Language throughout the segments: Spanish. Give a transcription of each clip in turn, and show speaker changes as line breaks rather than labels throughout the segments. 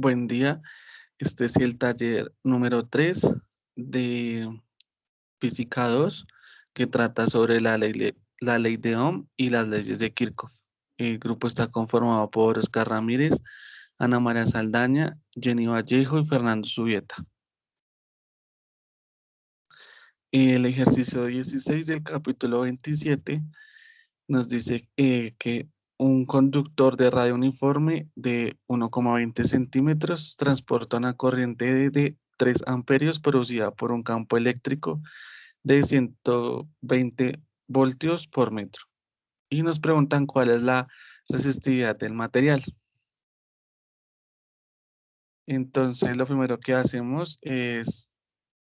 Buen día. Este es el taller número 3 de Física 2 que trata sobre la ley de Ohm y las leyes de Kirchhoff. El grupo está conformado por Oscar Ramírez, Ana María Saldaña, Jenny Vallejo y Fernando Zubieta. El ejercicio 16 del capítulo 27 nos dice que un conductor de radio uniforme de 1,20 centímetros transporta una corriente de 3 amperios producida por un campo eléctrico de 120 voltios por metro. Y nos preguntan cuál es la resistividad del material. Entonces, lo primero que hacemos es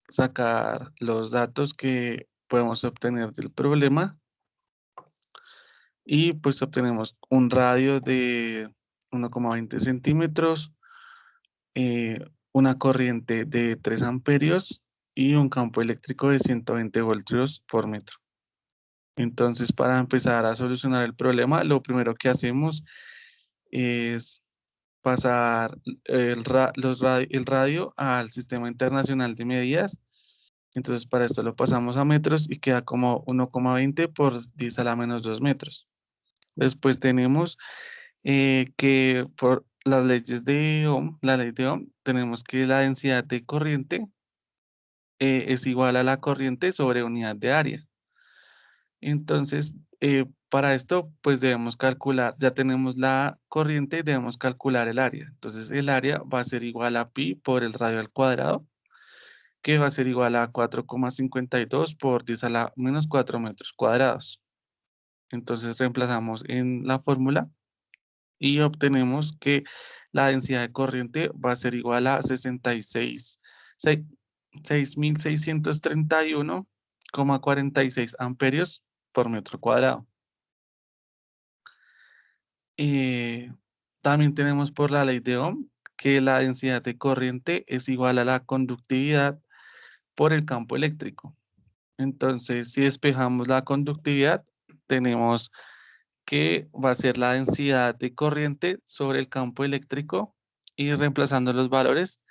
sacar los datos que podemos obtener del problema y pues obtenemos un radio de 1,20 centímetros, eh, una corriente de 3 amperios y un campo eléctrico de 120 voltios por metro. Entonces, para empezar a solucionar el problema, lo primero que hacemos es pasar el radio al Sistema Internacional de Medidas. Entonces, para esto lo pasamos a metros y queda como 1,20 por 10 a la menos 2 metros. Después tenemos que por las leyes de Ohm, la ley de Ohm, tenemos que la densidad de corriente es igual a la corriente sobre unidad de área. Entonces, para esto, pues debemos calcular, ya tenemos la corriente, debemos calcular el área. Entonces, el área va a ser igual a pi por el radio al cuadrado, que va a ser igual a 4,52 por 10 a la menos 4 metros cuadrados. Entonces, reemplazamos en la fórmula y obtenemos que la densidad de corriente va a ser igual a 6.631,46 amperios por metro cuadrado. Eh, También tenemos por la ley de Ohm que la densidad de corriente es igual a la conductividad por el campo eléctrico. Entonces, si despejamos la conductividad, tenemos que va a ser la densidad de corriente sobre el campo eléctrico y reemplazando los valores,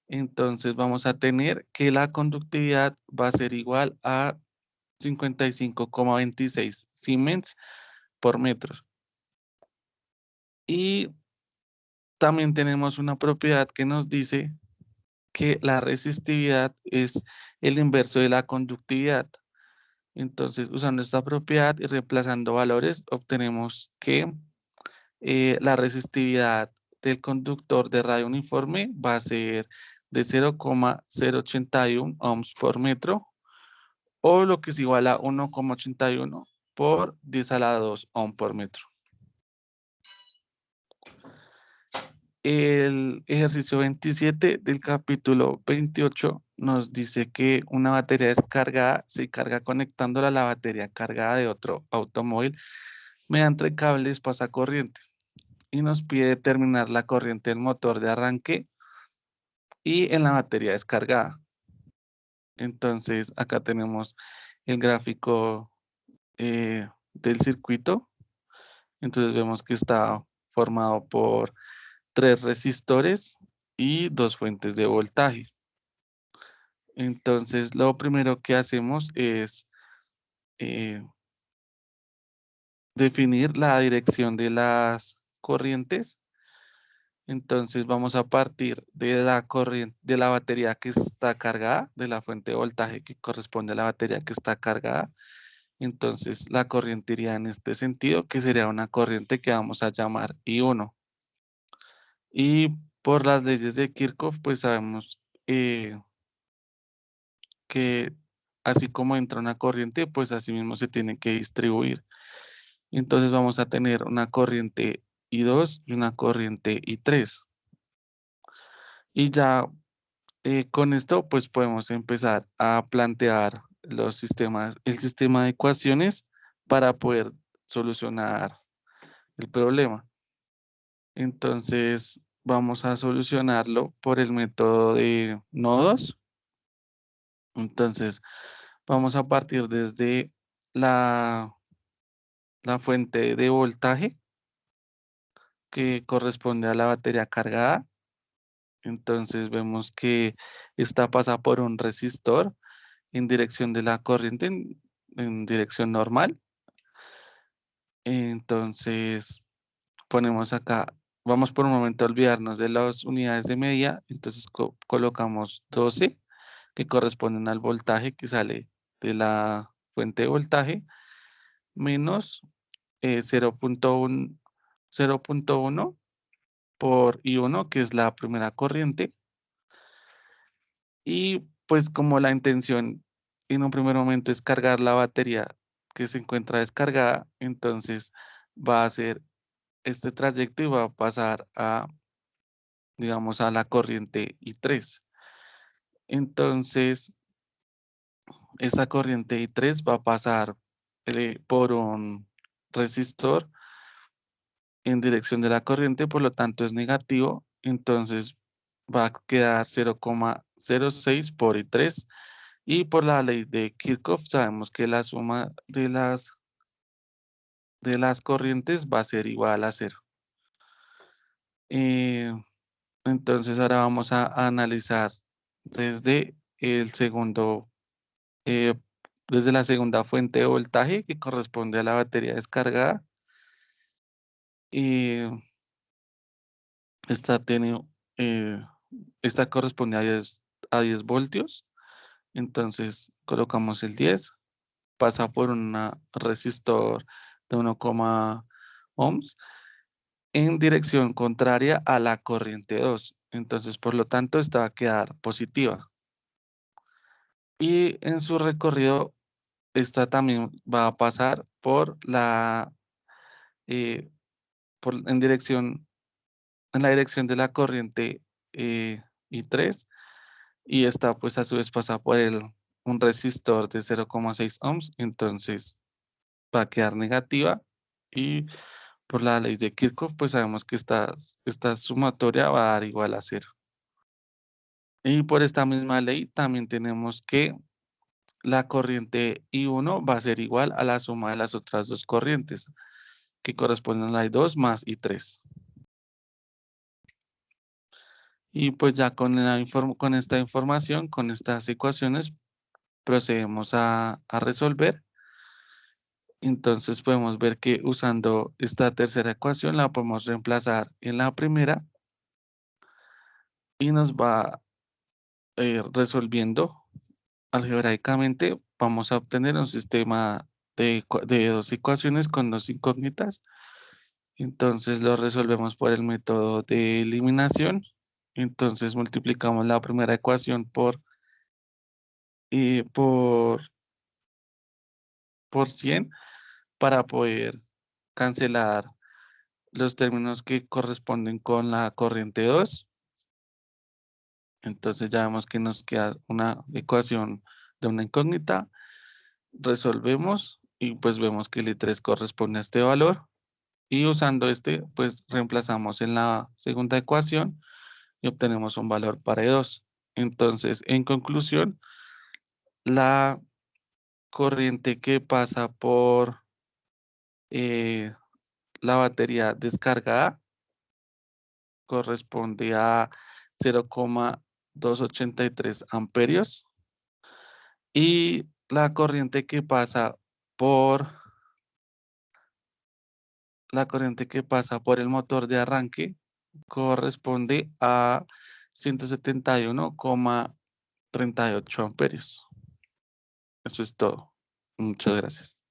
entonces vamos a tener que la conductividad va a ser igual a 55,26 Siemens por metro. Y también tenemos una propiedad que nos dice que la resistividad es el inverso de la conductividad. Entonces, usando esta propiedad y reemplazando valores, obtenemos que la resistividad del conductor de radio uniforme va a ser de 0,081 ohms por metro o lo que es igual a 1,81 por 10 a la 2 ohm por metro. El ejercicio 27 del capítulo 28 nos dice que una batería descargada se carga conectándola a la batería cargada de otro automóvil mediante cables pasacorriente y nos pide determinar la corriente del motor de arranque y en la batería descargada. Entonces, acá tenemos el gráfico del circuito. Entonces, vemos que está formado por 3 resistores y 2 fuentes de voltaje. Entonces, lo primero que hacemos es eh, definir la dirección de las corrientes. Entonces vamos a partir de la corriente de la batería que está cargada, de la fuente de voltaje que corresponde a la batería que está cargada. Entonces la corriente iría en este sentido, que sería una corriente que vamos a llamar I1. Y por las leyes de Kirchhoff, pues sabemos que así como entra una corriente, pues así mismo se tiene que distribuir. Entonces vamos a tener una corriente I2 y una corriente I3. Y ya con esto, pues podemos empezar a plantear el sistema de ecuaciones para poder solucionar el problema. Entonces, vamos a solucionarlo por el método de nodos. Entonces, vamos a partir desde la, la fuente de voltaje que corresponde a la batería cargada. Entonces vemos que esta pasa por un resistor en dirección de la corriente, en dirección normal. Entonces ponemos acá, vamos por un momento a olvidarnos de las unidades de medida, entonces colocamos 12 que corresponden al voltaje que sale de la fuente de voltaje, menos 0.1 0.1 por I1, que es la primera corriente. Y pues como la intención en un primer momento es cargar la batería que se encuentra descargada, entonces va a hacer este trayecto y va a pasar a, digamos, a la corriente I3. Entonces, esa corriente I3 va a pasar por un resistor en dirección de la corriente, por lo tanto es negativo, entonces va a quedar 0,06 por I3 y por la ley de Kirchhoff sabemos que la suma de las corrientes va a ser igual a cero. Eh, entonces ahora vamos a analizar desde el segundo, eh, desde la segunda fuente de voltaje que corresponde a la batería descargada. Y esta tiene, eh, esta corresponde a 10 voltios. Entonces colocamos el 10, pasa por un resistor de 1, ohms en dirección contraria a la corriente 2. Entonces, por lo tanto, esta va a quedar positiva. Y en su recorrido, esta también va a pasar por eh, en en la dirección de la corriente I3. Y esta, pues, a su vez pasa por un resistor de 0,6 ohms. Entonces, va a quedar negativa. Y por la ley de Kirchhoff, pues sabemos que esta sumatoria va a dar igual a cero. Y por esta misma ley también tenemos que la corriente I1 va a ser igual a la suma de las otras dos corrientes, que corresponden a la I2 más I3. Y pues ya con con esta información, con estas ecuaciones, procedemos a resolver. Entonces podemos ver que usando esta tercera ecuación la podemos reemplazar en la primera y nos va resolviendo algebraicamente. Vamos a obtener un sistema de dos ecuaciones con dos incógnitas. Entonces lo resolvemos por el método de eliminación. Entonces multiplicamos la primera ecuación eh, por, por 100 para poder cancelar los términos que corresponden con la corriente 2. Entonces ya vemos que nos queda una ecuación de una incógnita. Resolvemos y pues vemos que el I3 corresponde a este valor. Y usando este, pues reemplazamos en la segunda ecuación y obtenemos un valor para E2. Entonces, en conclusión, la corriente que pasa por la batería descargada corresponde a 0,283 amperios y por la corriente que pasa por el motor de arranque corresponde a 171,38 amperios. Eso es todo. Muchas gracias.